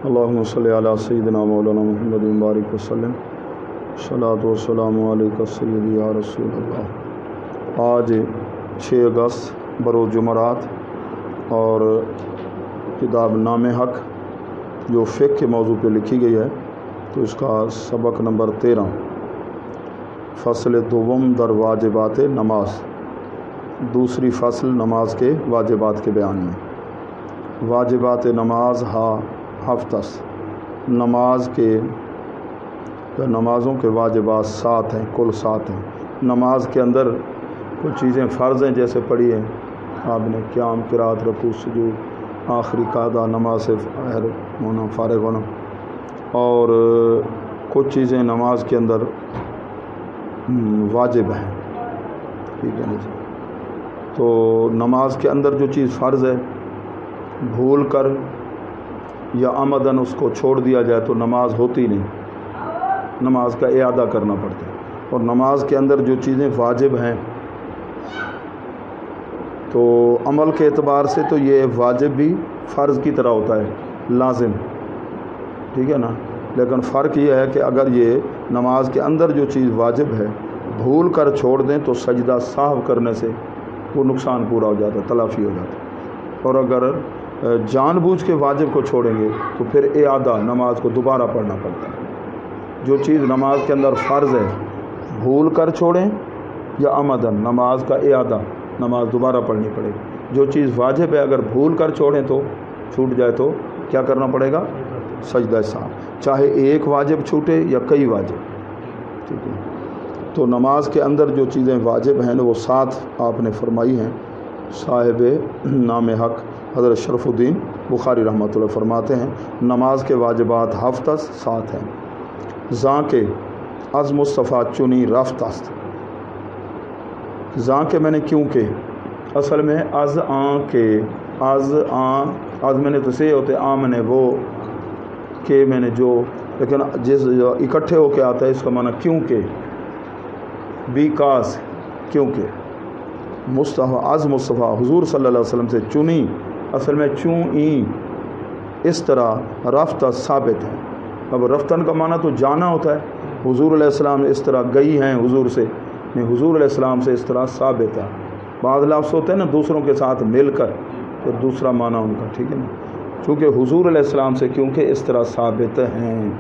اللہم صلی علی سیدنا مولانا محمد مبارک وسلم صلاۃ والسلام علیک سیدی یا رسول اللہ۔ آج 6 اگست بروز جمعرات اور کتاب نام حق جو فقہ کے موضوع پہ لکھی گئی ہے تو اس کا سبق نمبر 13 فصل دوم در واجبات نماز، دوسری فصل نماز کے واجبات کے بیان میں۔ واجبات نماز ہفتس، نماز کے نمازوں کے واجبات 7 ہیں، کل 7 ہیں۔ نماز کے اندر کچھ چیزیں فرض ہیں جیسے پڑھی ہیں آپ نے، قیام، قرات، رکوع، سجود، آخری قاعدہ نماز سے فارغ ہونا، اور کچھ چیزیں نماز کے اندر واجب ہیں، ٹھیک ہے نا جی۔ تو نماز کے اندر جو چیز فرض ہے بھول کر یا عمدن اس کو چھوڑ دیا جائے تو نماز ہوتی نہیں، نماز کا اعادہ کرنا پڑتا ہے۔ اور نماز کے اندر جو چیزیں واجب ہیں تو عمل کے اعتبار سے تو یہ واجب بھی فرض کی طرح ہوتا ہے، لازم، ٹھیک ہے نا۔ لیکن فرق یہ ہے کہ اگر یہ نماز کے اندر جو چیز واجب ہے بھول کر چھوڑ دیں تو سجدہ سہو کرنے سے وہ نقصان پورا ہو جاتا ہے، تلافی ہو جاتا ہے۔ اور اگر جان بوجھ کے واجب کو چھوڑیں گے تو پھر اعادہ نماز کو دوبارہ پڑھنا پڑتا ہے۔ جو چیز نماز کے اندر فرض ہے بھول کر چھوڑیں یا عمدن، نماز کا اعادہ، نماز دوبارہ پڑھنی پڑے گی۔ جو چیز واجب ہے اگر بھول کر چھوڑیں تو چھوٹ جائے تو کیا کرنا پڑے گا؟ سجدہ سہو، چاہے ایک واجب چھوٹے یا کئی واجب، ٹھیک ہے۔ تو نماز کے اندر جو چیزیں واجب ہیں وہ 7 آپ نے فرمائی ہیں۔ صاحب نام حق حضرت شرف الدین بخاری رحمۃ اللہ فرماتے ہیں نماز کے واجبات ہفتس 7 ہیں۔ زاں کے از مصطفیٰ چنی رفت است، زاں کے میں نے کیوں کہ، اصل میں از آں کے، از میں نے تو سے ہوتے، آں میں نے وہ، کہ میں نے جو، لیکن جس اکٹھے ہو کے آتا ہے اس کا معنی کیوں کہ، بیکاز، کیونکہ۔ مصطفیٰ از مصطفیٰ حضور صلی اللہ علیہ وسلم سے چنی، اصل میں چوں این، اس طرح رفت ثابت ہے۔ اب رفتن کا معنی تو جانا ہوتا ہے، حضور علیہ السلام اس طرح گئی ہیں حضور سے، نہیں، حضور علیہ السلام سے اس طرح ثابت ہے۔ بعض لفظ ہوتے ہیں نا دوسروں کے ساتھ مل کر، تو دوسرا معنی ان کا، ٹھیک ہے نا، چونکہ حضور علیہ السلام سے کیونکہ اس طرح ثابت ہیں۔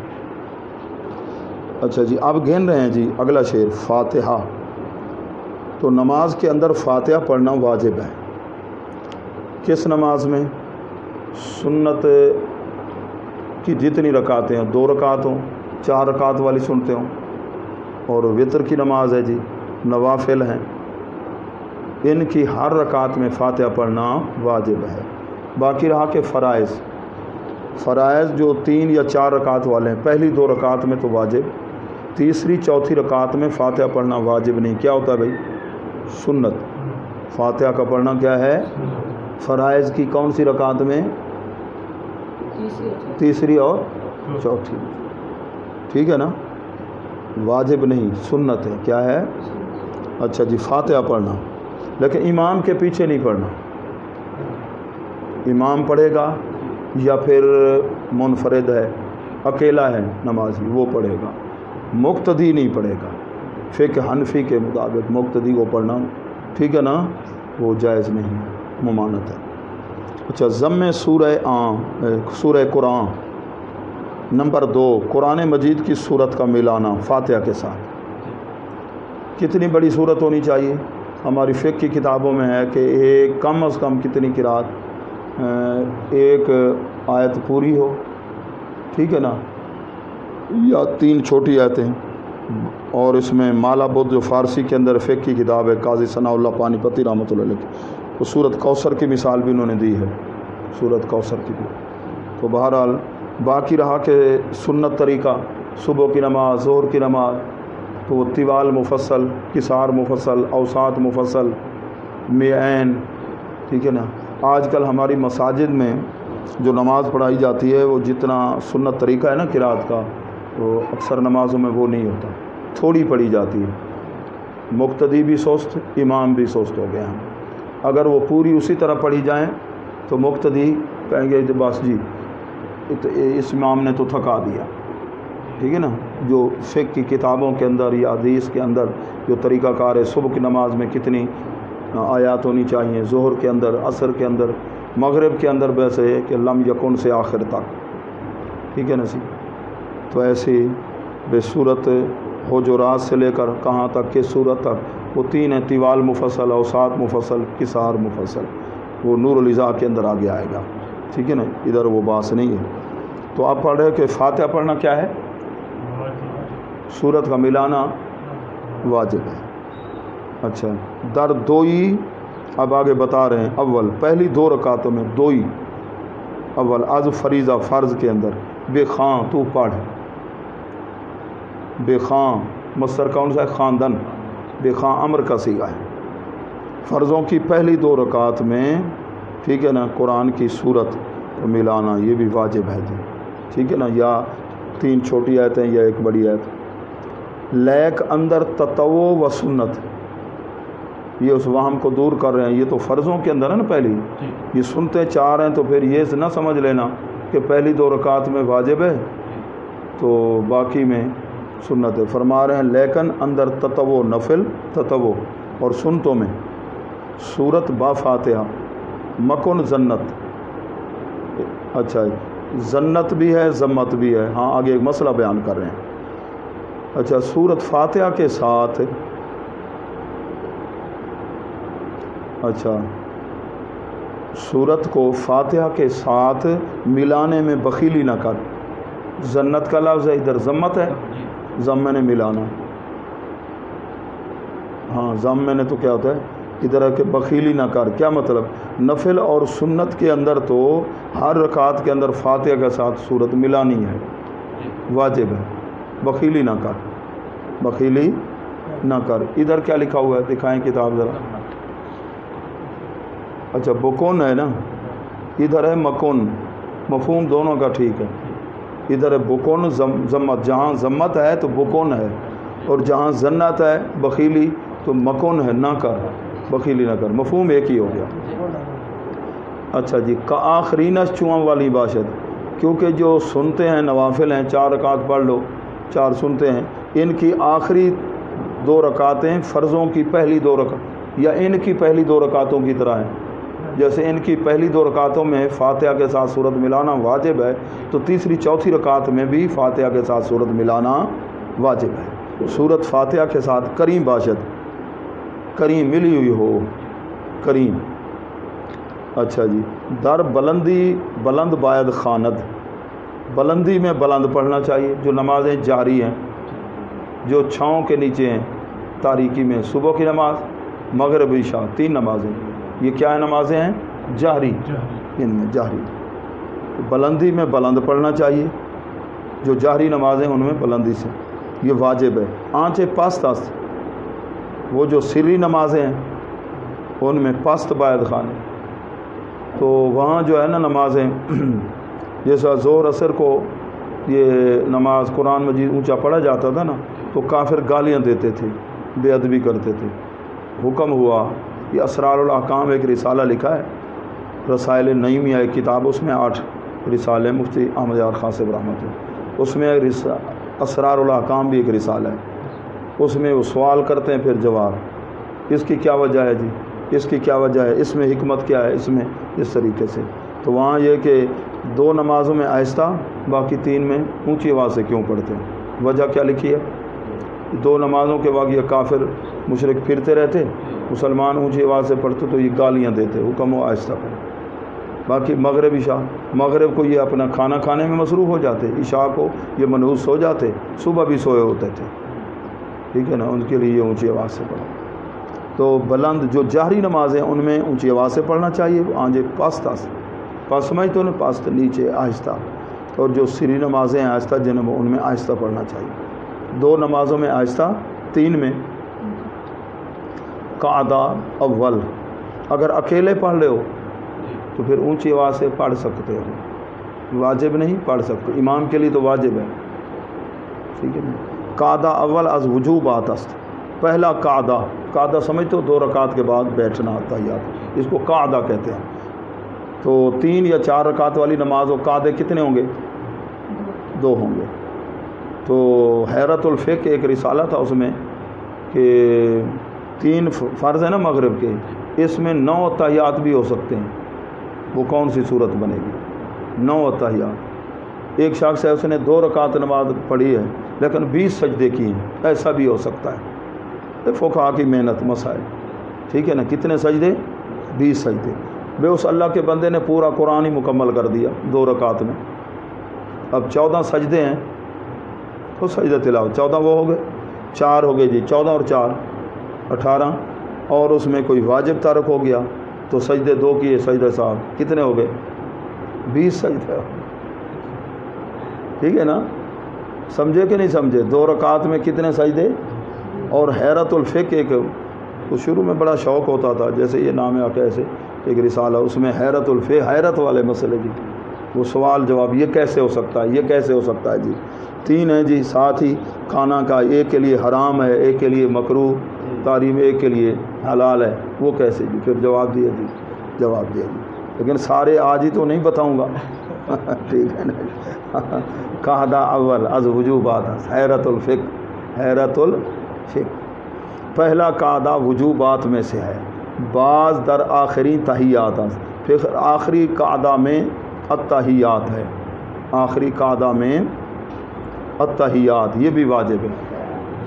اچھا جی، اب گن رہے ہیں جی اگلا شعر، فاتحہ۔ تو نماز کے اندر فاتحہ پڑھنا واجب ہے۔ کس نماز میں؟ سنت کی جتنی رکعتیں ہیں، 2 رکعت ہوں، 4 رکعت والی سنتے ہوں، اور وتر کی نماز ہے جی، نوافل ہیں، ان کی ہر رکعت میں فاتحہ پڑھنا واجب ہے۔ باقی رہا کہ فرائض جو 3 یا 4 رکعت والے ہیں، پہلی 2 رکعت میں تو واجب، تیسری چوتھی رکعت میں فاتحہ پڑھنا واجب نہیں۔ کیا ہوتا ہے بھائی؟ سنت۔ فاتحہ کا پڑھنا کیا ہے؟ فرائض کی کون سی رکعت میں؟ تیسری اور چوتھی، ٹھیک ہے نا، واجب نہیں، سنت ہے۔ کیا ہے؟ اچھا جی، فاتحہ پڑھنا، لیکن امام کے پیچھے نہیں پڑھنا۔ امام پڑھے گا یا پھر منفرد ہے، اکیلا ہے نمازی، وہ پڑھے گا، مقتدی نہیں پڑھے گا۔ فقہ حنفی کے مطابق مقتدی کو پڑھنا، ٹھیک ہے نا، وہ جائز نہیں ہے، ممانعت ہے۔ اچھا، ضم سورہ قرآن نمبر 2، قرآن مجید کی صورت کا ملانا فاتحہ کے ساتھ۔ کتنی بڑی صورت ہونی چاہیے؟ ہماری فقہ کی کتابوں میں ہے کہ ایک کم از کم کتنی قرات، ایک آیت پوری ہو، ٹھیک ہے نا، یا 3 چھوٹی آیتیں۔ اور اس میں مالا بدھ جو فارسی کے اندر فقہ کی کتاب ہے، قاضی ثناء اللہ پانی پتی رحمۃ اللہ علیہ، وہ سورت کوثر کی مثال بھی انہوں نے دی ہے، سورت کوثر کی بھی۔ تو بہرحال باقی رہا کہ سنت طریقہ، صبح کی نماز، ظہر کی نماز، تو وہ طوال مفصل، قصار مفصل، اوساط مفصل، میعین، ٹھیک ہے نا۔ آج کل ہماری مساجد میں جو نماز پڑھائی جاتی ہے وہ جتنا سنت طریقہ ہے نا قرات کا، تو اکثر نمازوں میں وہ نہیں ہوتا، تھوڑی پڑھی جاتی ہے۔ مقتدی بھی سست، امام بھی سست ہو گیا ہیں۔ اگر وہ پوری اسی طرح پڑھی جائیں تو مقتدی کہیں گے بس جی اس امام نے تو تھکا دیا، ٹھیک ہے نا. جو فقہ کی کتابوں کے اندر یا حدیث کے اندر جو طریقہ کار ہے، صبح کی نماز میں کتنی آیات ہونی چاہیے، ظہر کے اندر، عصر کے اندر، مغرب کے اندر ویسے ہے کہ لم یکن سے آخر تک، ٹھیک ہے نا سی. تو ایسی بے صورت حجرات سے لے کر کہاں تک، کس صورت تک، وہ 3 ہیں: طوال مفصل، اوساط مفصل، قصار مفصل. وہ نور الازا کے اندر آگے آئے گا، ٹھیک ہے نا. ادھر وہ باس نہیں ہے. تو آپ پڑھ رہے کہ فاتحہ پڑھنا کیا ہے؟ سورت کا ملانا واجب ہے. اچھا، در دوئی اب آگے بتا رہے ہیں. اول پہلی 2 رکعتوں میں دوئی اول از فریضہ فرض کے اندر بے خاں تو پڑھ. بے خاں مصدر کون سا ہے؟ خاندن. بے خاں امر کا صیغہ ہے. فرضوں کی پہلی 2 رکعت میں، ٹھیک ہے نا، قرآن کی سورت ملانا یہ بھی واجب ہے جی، ٹھیک ہے نا. یا 3 چھوٹی آیتیں یا 1 بڑی آیت. لیک اندر تطوع و سنت، یہ اس وہم کو دور کر رہے ہیں. یہ تو فرضوں کے اندر ہے نا پہلی، یہ سنتے 4 ہیں، تو پھر یہ نہ سمجھ لینا کہ پہلی 2 رکعت میں واجب ہے تو باقی میں سنت ہے. فرما رہے ہیں لیکن اندر تطوع، نفل تطوع اور سنتوں میں سورت با فاتحہ مکن زنت. اچھا، زنت بھی ہے، ضمت بھی ہے. ہاں آگے ایک مسئلہ بیان کر رہے ہیں. اچھا، سورت فاتحہ کے ساتھ، اچھا سورت کو فاتحہ کے ساتھ ملانے میں بخیلی نہ کر. زنت کا لفظ ہے، ادھر ضمت ہے، ضم میں نے ملانا. ہاں ضم میں نے تو کیا ہوتا ہے، ادھر ہے کہ بخیلی نہ کر. کیا مطلب؟ نفل اور سنت کے اندر تو ہر رکعت کے اندر فاتحہ کے ساتھ سورت ملانی ہے، واجب ہے. بخیلی نہ کر، بخیلی نہ کر. ادھر کیا لکھا ہوا ہے دکھائیں کتاب ذرا. اچھا بکون ہے نا، ادھر ہے مکن. مفہوم دونوں کا ٹھیک ہے. ادھر ہے بکون ضمت، جہاں ضمت ہے تو بکون ہے، اور جہاں زنت ہے بخیلی تو مکن ہے، نہ کر، بخیلی نہ کر. مفہوم ایک ہی ہو گیا. اچھا جی، کا آخرین چوام والی باشد، کیونکہ جو سنتے ہیں نوافل ہیں، 4 رکعت پڑھ لو، 4 سنتے ہیں، ان کی آخری 2 رکعتیں فرضوں کی پہلی 2 رکعت یا ان کی پہلی 2 رکعتوں کی طرح ہیں. جیسے ان کی پہلی 2 رکعتوں میں فاتحہ کے ساتھ سورت ملانا واجب ہے، تو تیسری 4تھی رکعت میں بھی فاتحہ کے ساتھ سورت ملانا واجب ہے. سورت فاتحہ کے ساتھ کریم باشد، کریم ملی ہوئی ہو، کریم. اچھا جی، در بلندی بلند باید خواند، بلندی میں بلند پڑھنا چاہیے. جو نمازیں جاری ہیں، جو چھاؤں کے نیچے ہیں، تاریکی میں، صبح کی نماز، مغرب عشاء، 3 نمازیں، یہ کیا نمازیں ہیں؟ جہری. ان میں جہری بلندی میں بلند پڑھنا چاہیے. جو جہری نمازیں ان میں بلندی سے، یہ واجب ہے. آنچے پست است، وہ جو سری نمازیں ہیں ان میں پست باید خانے. تو وہاں جو ہے نا نمازیں جیسا ظہر عصر کو یہ نماز قرآن مجید اونچا پڑھا جاتا تھا نا، تو کافر گالیاں دیتے تھے، بے ادبی کرتے تھے. حکم ہوا، یہ اسرار الاحکام ایک رسالہ لکھا ہے، رسائل نعیمیہ ایک کتاب، اس میں 8 رسالے، مفتی احمد یار خاصب رحمۃ اللہ، اس میں اسرار الاحکام بھی ایک رسالہ ہے. اس میں وہ سوال کرتے ہیں پھر جواب، اس کی کیا وجہ ہے جی، اس کی کیا وجہ ہے، اس میں حکمت کیا ہے، اس میں اس طریقے سے. تو وہاں یہ کہ 2 نمازوں میں آہستہ، باقی 3 میں اونچی آواز سے کیوں پڑھتے ہیں؟ وجہ کیا لکھی ہے؟ 2 نمازوں کے بعد یہ کافر مشرک پھرتے رہتے، مسلمان اونچی آواز سے پڑھتے تو یہ گالیاں دیتے. حکم ہو آہستہ پڑھیں. باقی مغرب عشاء، مغرب کو یہ اپنا کھانا کھانے میں مصروف ہو جاتے، عشاء کو یہ منحوس سو جاتے، صبح بھی سوئے ہوتے تھے، ٹھیک ہے نا. ان کے لیے یہ اونچی آواز سے پڑھو. تو بلند جو جہری نمازیں ان میں اونچی آواز سے پڑھنا چاہیے. آنجے پست پس سمجھ تو نا، پست نیچے آہستہ. اور جو سری نمازیں آہستہ جن ان میں آہستہ پڑھنا چاہیے. 2 نمازوں میں آہستہ، 3 میں قعدہ اول. اگر اکیلے پڑھ لے ہو تو پھر اونچی آواز سے پڑھ سکتے ہو، واجب نہیں پڑھ سکتے. امام کے لیے تو واجب ہے، ٹھیک ہے نا. قعدہ اول از وجوبات است، پہلا قعدہ سمجھتے ہو 2 رکعت کے بعد بیٹھنا تحیات، اس کو قعدہ کہتے ہیں. تو 3 یا 4 رکعت والی نماز و قاعدے کتنے ہوں گے؟ 2 ہوں گے. تو حیرت الفقہ ایک رسالہ تھا اس میں کہ 3 فرض ہیں نا مغرب کے، اس میں 9 تحیات بھی ہو سکتے ہیں. وہ کون سی صورت بنے گی؟ 9 تحیات. ایک شخص ہے اس نے 2 رکعت نماز پڑھی ہے لیکن 20 سجدے کی ہیں، ایسا بھی ہو سکتا ہے. فقہا کی محنت مسائل، ٹھیک ہے نا. کتنے سجدے؟ 20 سجدے. بے اس اللہ کے بندے نے پورا قرآن ہی مکمل کر دیا 2 رکعت میں. اب 14 سجدے ہیں تو سجدہ تلاوت 14 وہ ہو گئے، 4 ہو گئے جی، 14 اور 4 18. اور اس میں کوئی واجب ترک ہو گیا تو سجدے 2 کیے، سجدہ صاحب کتنے ہو گئے؟ 20 سجدے. ٹھیک ہے نا، سمجھے کہ نہیں سمجھے؟ 2 رکعت میں کتنے سجدے؟ اور حیرت الفقہ ایک تو شروع میں بڑا شوق ہوتا تھا، جیسے یہ نام ہے کیسے ایک رسالہ، اس میں حیرت الفقہ، حیرت والے مسئلے جی، وہ سوال جواب، یہ کیسے ہو سکتا ہے، یہ کیسے ہو سکتا ہے جی. 3 ہیں جی، ساتھ ہی کھانا کا ایک کے لیے حرام ہے، ایک کے لیے مکروہ تحریم، ایک کے لیے حلال ہے، وہ کیسے جی؟ پھر جواب دیا جی. لیکن سارے آج ہی تو نہیں بتاؤں گا. ٹھیک ہے نا. قاعدہ اول از وجوبات، حیرت الفقہ. پہلا قاعدہ وجوبات میں سے ہے، بعض در آخری تحیات. پھر آخری قاعدہ میں التحیات ہے، آخری قاعدہ میں التحیات، یہ بھی واجب ہے.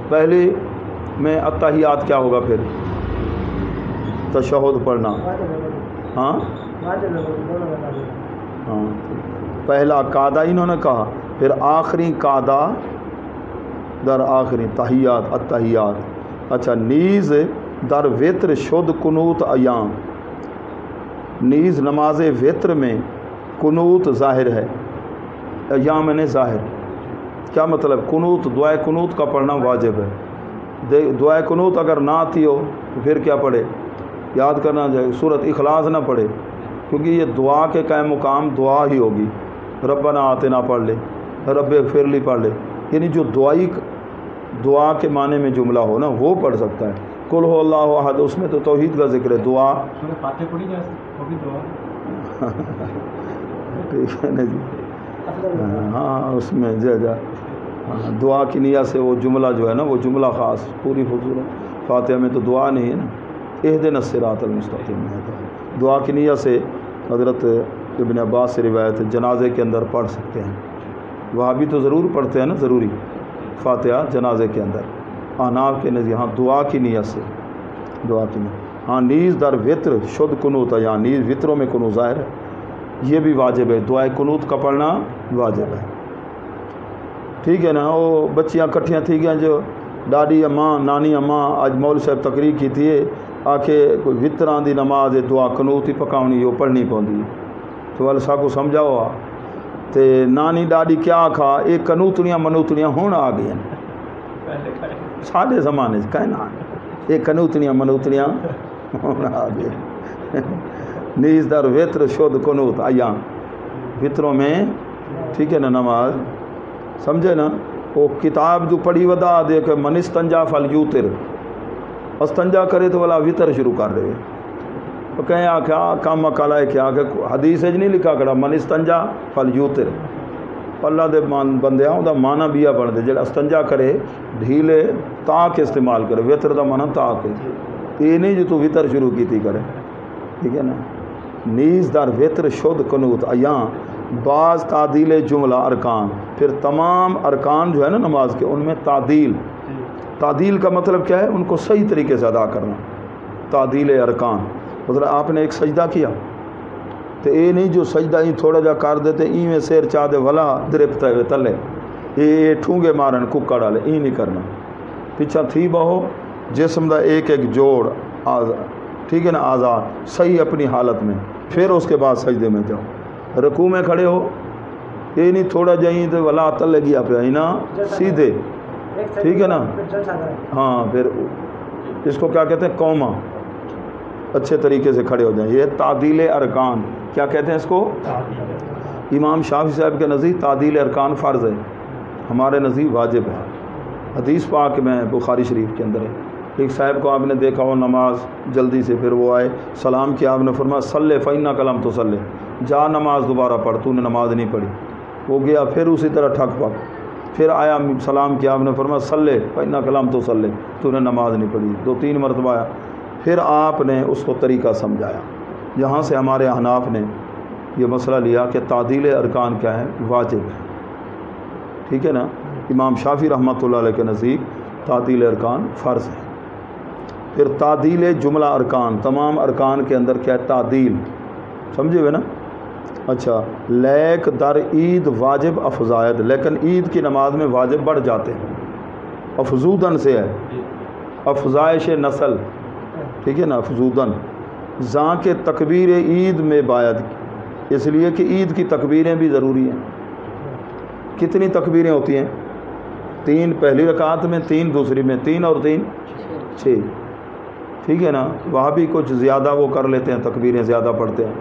پہلے میں التحیات کیا ہوگا؟ پھر تشہد پڑھنا. ہاں پہلا قاعدہ انہوں نے کہا، پھر آخری قاعدہ در آخری تحیات التحیات. اچھا، نیز در وتر شد قنوت ایام، نیز نماز وتر میں قنوت ظاہر ہے. ایام نے ظاہر کیا مطلب؟ قنوت، دعائے قنوت کا پڑھنا واجب ہے. دعائے قنوت اگر نہ آتی ہو تو پھر کیا پڑھے؟ یاد کرنا چاہیے، سورۃ اخلاص نہ پڑھے، کیونکہ یہ دعا کے قائم مقام دعا ہی ہوگی. ربنا آتنا پڑھ لے، رب اغفر لی پڑھ لے، یعنی جو دعا کے معنی میں جملہ ہو نا وہ پڑھ سکتا ہے. قل هو اللہ احد، اس میں تو توحید کا ذکر ہے. دعا ٹھیک ہے نا جی. ہاں اس میں دعا کی نیت سے وہ جملہ جو ہے نا، وہ جملہ خاص پوری فضول ہے. فاتحہ میں تو دعا نہیں ہے نا، اہدنا الصراط المستقیم ہے. دعا کی نیت سے حضرت ابن عباس سے روایت ہے، جنازے کے اندر پڑھ سکتے ہیں. وہاں بھی تو ضرور پڑھتے ہیں نا، ضروری فاتحہ جنازے کے اندر. احناف کے نزدیک ہاں دعا کی نیت سے، دعا کی نیت. ہاں نیز در وتر شد قنوت، یا نیز وطروں میں قنوت ظاہر ہے، یہ بھی واجب ہے. دعائے قنوت کا پڑھنا واجب ہے. ٹھیک ہے نا. وہ بچیاں کٹھیاں تھی گئیں، جو ڈاڈی اماں نانی اماں اج مول صاحب تقریر کی تھی، آ کے کوئی وطراں دی نماز دعا قنوت ہی پکاونی، وہ پڑھنی پوندی. تو ول سا کو سمجھاؤ تے نانی ڈاڈی کیا آکھا، یہ قنوتڑیاں منوتڑیاں ہون آ گئی سارے زمانے کہنا، یہ قنوتڑیاں منوتڑیاں ہون آ گئی. نیز در وطر شد قنوت ایام، وطروں میں ٹھیک ہے نا نماز، سمجھے نا. وہ کتاب جو پڑھی ودا دے کہ من استنجا فلیوتر، استنجا کرے تو والا وطر شروع کر رہے. تو کہیں آخیا کام کالا ہے کیا کہ حدیث نہیں لکھا کڑا من استنجا فلیوتر. اللہ دے بندے دا مانا بیا بن دے، جڑا استنجا کرے ڈھیلے تاک استعمال کرے. وطر دا مانا تاک ہے، یہ نہیں جو تو وطر شروع کیتی کرے. ٹھیک ہے نا. نیز در وطر شد قنوت ایام، بعض تعدیل جملہ ارکان. پھر تمام ارکان جو ہے نا نماز کے، ان میں تعدیل کا مطلب کیا ہے؟ ان کو صحیح طریقے سے ادا کرنا. تعدیل ارکان مطلب آپ نے ایک سجدہ کیا تو یہ نہیں جو سجدہ ہی تھوڑا جا کر دیتے ای میں سیر چاہ دے ولا درپتا ہوئے تلے یہ ٹھونگے مارن ککڑ والے، ای نہیں کرنا. پیچھا تھی بہو جسم دا ایک ایک جوڑ ٹھیک ہے نا، آزاد صحیح اپنی حالت میں، پھر اس کے بعد سجدے میں جاؤ. رکوع میں کھڑے ہو، یہ نہیں تھوڑا جائیں تو ولا تلے گیا پہ ہی نا، سیدھے. ٹھیک ہے نا. ہاں پھر اس کو کیا کہتے ہیں؟ قوما، اچھے طریقے سے کھڑے ہو جائیں. یہ تعدیل ارکان کیا کہتے ہیں اس کو؟ امام شافعی صاحب کے نزدیک تعدیل ارکان فرض ہے، ہمارے نزدیک واجب ہے. حدیث پاک میں بخاری شریف کے اندر ہے ایک صاحب کو آپ نے دیکھا ہو نماز جلدی سے، پھر وہ آئے سلام کیا، آپ نے فرمایا صلی فإنک لم تصلی، جا نماز دوبارہ پڑھ، تو نے نماز نہیں پڑھی۔ وہ گیا پھر اسی طرح ٹھک پک، پھر آیا سلام کیا، آپ نے فرمایا صلی فإنک لم تصلی، تو نے نماز نہیں پڑھی۔ 2-3 مرتبہ آیا، پھر آپ نے اس کو طریقہ سمجھایا۔ یہاں سے ہمارے احناف نے یہ مسئلہ لیا کہ تعدیل ارکان کیا ہے، واجب ہے، ٹھیک ہے نا۔ امام شافعی رحمۃ اللہ علیہ کے نزدیک تعدیل ارکان فرض ہے۔ پھر تعدیل جملہ ارکان، تمام ارکان کے اندر کیا ہے، تعدیل، سمجھے ہوئے نا۔ اچھا، لیک در عید واجب افزائد، لیکن عید کی نماز میں واجب بڑھ جاتے ہیں، افزودن سے ہے، افزائش نسل، ٹھیک ہے نا، افزودن۔ زاں کے تکبیر عید میں باید، اس لیے کہ عید کی تکبیریں بھی ضروری ہیں۔ کتنی تکبیریں ہوتی ہیں؟ 3 پہلی رکعت میں، 3 دوسری میں، 3 اور 3 6، ٹھیک ہے نا۔ وہاں بھی کچھ زیادہ وہ کر لیتے ہیں، تکبیریں زیادہ پڑھتے ہیں،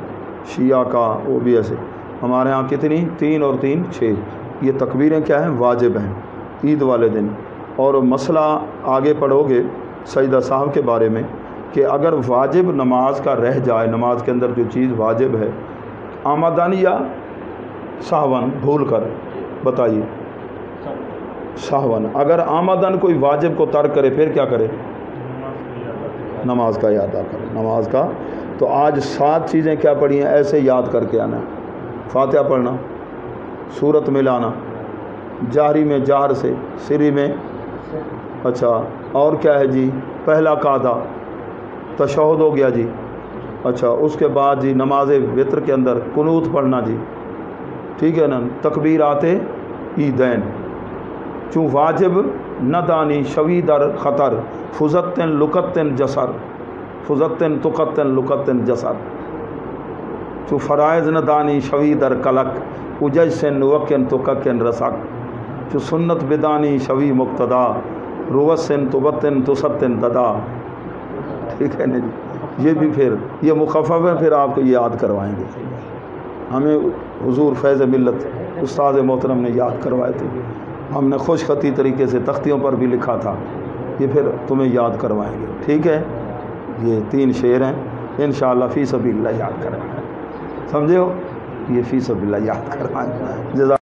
شیعہ کا وہ بھی ایسے۔ ہمارے ہاں کتنی؟ 3 اور 3 6، یہ تکبیریں کیا ہیں، واجب ہیں عید والے دن۔ اور مسئلہ آگے پڑھو گے سجدہ صاحب کے بارے میں کہ اگر واجب نماز کا رہ جائے، نماز کے اندر جو چیز واجب ہے، آمدن یا سہون، بھول کر بتائیے، سہون، اگر آمدن کوئی واجب کو ترک کرے پھر کیا کرے؟ نماز کا اعادہ کرے، نماز کا۔ تو آج 7 چیزیں کیا پڑھی ہیں، ایسے یاد کر کے آنا، فاتحہ پڑھنا، سورت ملانا، جہری میں جہر سے، سری میں، اچھا اور کیا ہے جی، پہلا قاعدہ تشہد ہو گیا جی، اچھا اس کے بعد جی نماز وتر کے اندر قنوت پڑھنا جی، ٹھیک ہے نا، تکبیرات عیدین، چوں واجب نہ دانی شوی در خطر، فزتن لکتن جسر، فزتن تقتن لکتن جسر، چوں فرائض نہ دانی شوی در کلک، اججسن وکن تککن رسک، چوں سنت بدانی شوی مقتدا، روسن تبتن تستن ددا، ٹھیک ہے نا جی۔ یہ بھی پھر یہ مخفف ہے، پھر آپ کو یہ یاد کروائیں گے، ہمیں حضور فیض ملت استاد محترم نے یاد کروائے تھے، ہم نے خوش خطی طریقے سے تختیوں پر بھی لکھا تھا، یہ پھر تمہیں یاد کروائیں گے، ٹھیک ہے۔ یہ 3 شعر ہیں، انشاءاللہ فی سبیل اللہ یاد کروائیں، سمجھے ہو، یہ فی سبیل اللہ یاد کروائیں، جزاک